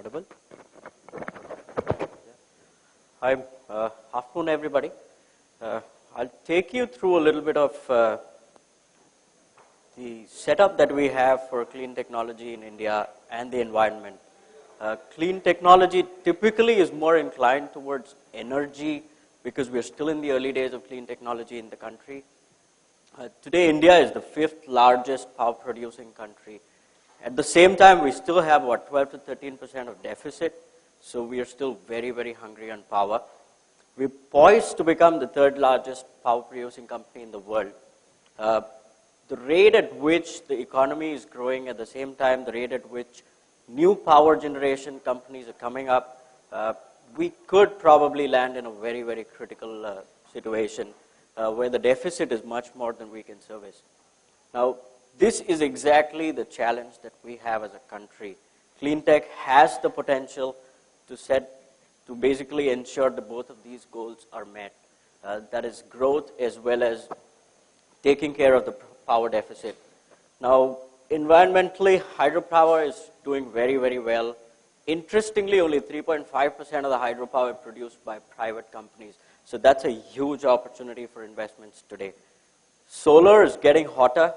audible? Hi, afternoon everybody. I'll take you through a little bit of the setup that we have for clean technology in India and the environment. Clean technology typically is more inclined towards energy because we're still in the early days of clean technology in the country. Today, India is the 5th largest power producing country. At the same time, we still have about 12 to 13% of deficit, so we are still very, very hungry on power. We're poised to become the 3rd largest power producing company in the world. The rate at which the economy is growing, at the same time, the rate at which new power generation companies are coming up, we could probably land in a very, very critical situation where the deficit is much more than we can service. Now, this is exactly the challenge that we have as a country. Clean tech has the potential to basically ensure that both of these goals are met. That is growth as well as taking care of the power deficit. Now, environmentally, hydropower is doing very, very well. Interestingly, only 3.5% of the hydropower is produced by private companies. So that's a huge opportunity for investments today. Solar is getting hotter.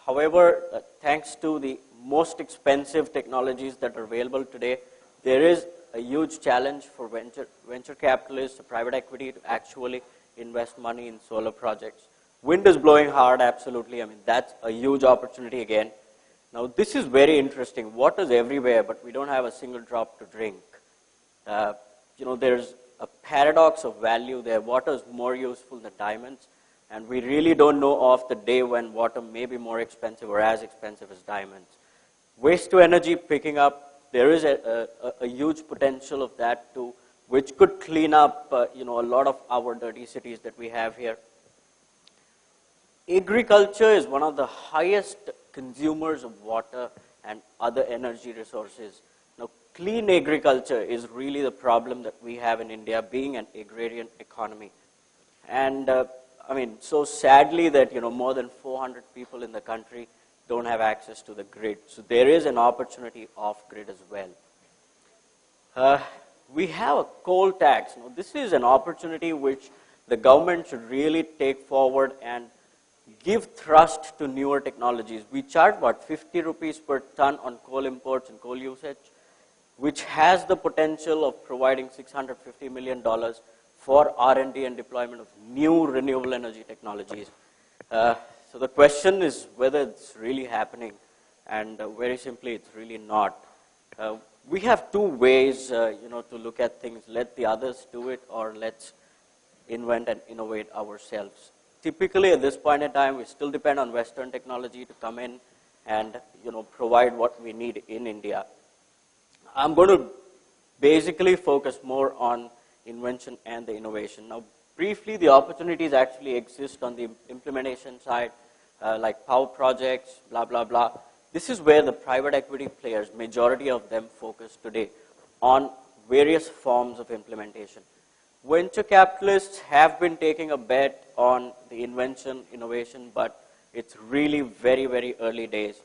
However, thanks to the most expensive technologies that are available today, there is a huge challenge for venture capitalists, private equity to actually invest money in solar projects. Wind is blowing hard, absolutely. I mean, that's a huge opportunity again. Now, this is very interesting. Water is everywhere, but we don't have a single drop to drink. There's a paradox of value there. Water is more useful than diamonds, and we really don't know of the day when water may be more expensive or as expensive as diamonds. Waste to energy picking up, there is a huge potential of that too, which could clean up a lot of our dirty cities that we have here. Agriculture is one of the highest consumers of water and other energy resources. Now, clean agriculture is really the problem that we have in India, being an agrarian economy. And so sadly that, more than 400 people in the country don't have access to the grid. So there is an opportunity off-grid as well. We have a coal tax. Now, this is an opportunity which the government should really take forward and give thrust to newer technologies. We charge about 50 rupees per ton on coal imports and coal usage, which has the potential of providing $650 million for R&D and deployment of new renewable energy technologies. So the question is whether it's really happening, and very simply, it's really not. We have two ways, to look at things. Let the others do it, or let's invent and innovate ourselves. Typically, at this point in time, we still depend on Western technology to come in and, provide what we need in India. I'm going to basically focus more on invention and the innovation. Now, briefly, the opportunities actually exist on the implementation side, like power projects, blah, blah, blah. This is where the private equity players, majority of them focus today on various forms of implementation. Venture capitalists have been taking a bet on the invention, innovation, but it's really very, very early days.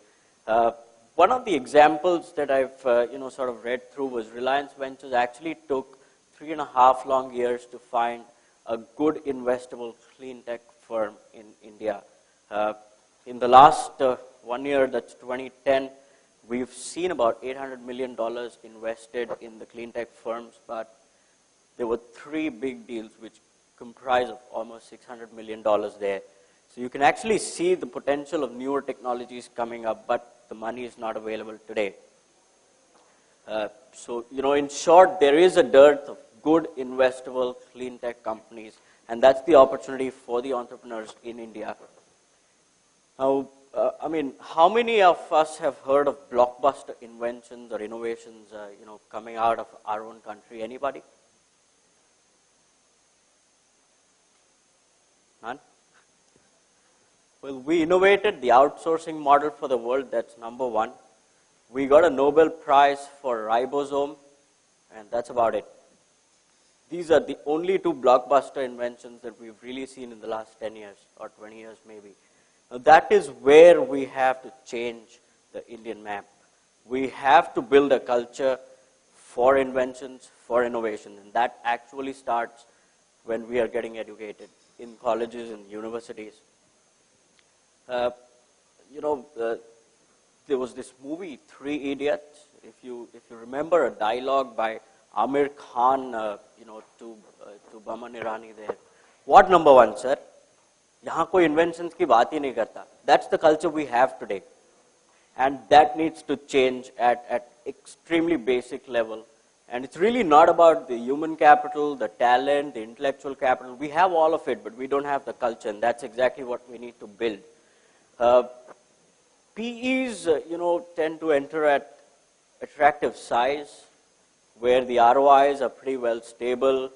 One of the examples that I've sort of read through was Reliance Ventures actually took 3.5 long years to find a good investable clean tech firm in India. In the last 1 year, that's 2010, we've seen about $800 million invested in the clean tech firms, but there were 3 big deals which comprise of almost $600 million there. So you can actually see the potential of newer technologies coming up, but the money is not available today. In short, there is a dearth of good investable clean tech companies, and that's the opportunity for the entrepreneurs in India. Now, how many of us have heard of blockbuster inventions or innovations, coming out of our own country? Anybody? None? Well, we innovated the outsourcing model for the world. That's number 1. We got a Nobel Prize for ribosome, and that's about it. These are the only 2 blockbuster inventions that we've really seen in the last 10 years or 20 years maybe. Now, that is where we have to change the Indian map. We have to build a culture for inventions, for innovation, and that actually starts when we are getting educated in colleges and universities. Uh, you know, there was this movie, Three Idiots. If you remember a dialogue by Amir Khan, to Baman Irani there. What number one, sir? यहाँ कोई inventions की बात ही नहीं करता. That's the culture we have today. And that needs to change at extremely basic level. And it's really not about the human capital, the talent, the intellectual capital. We have all of it, but we don't have the culture, and that's exactly what we need to build. PEs, tend to enter at attractive size, where the ROIs are pretty well stable,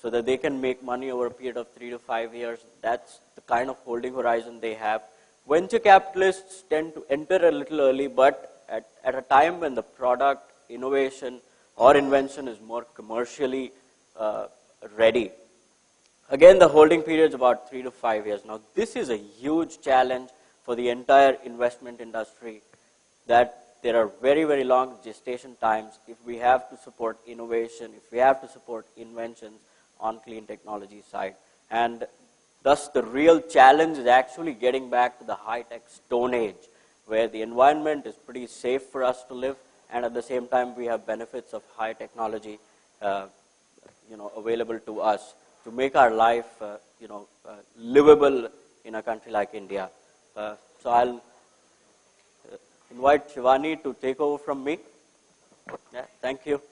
so that they can make money over a period of 3 to 5 years. That's the kind of holding horizon they have. Venture capitalists tend to enter a little early, but at a time when the product, innovation, or invention is more commercially ready. Again, the holding period is about 3 to 5 years. Now, this is a huge challenge for the entire investment industry, that there are very, very long gestation times if we have to support innovation, if we have to support inventions on clean technology side. And thus, the real challenge is actually getting back to the high-tech Stone Age, where the environment is pretty safe for us to live, and at the same time, we have benefits of high technology, available to us to make our life, livable in a country like India. So I'll invite Shivani to take over from me. Yeah, thank you.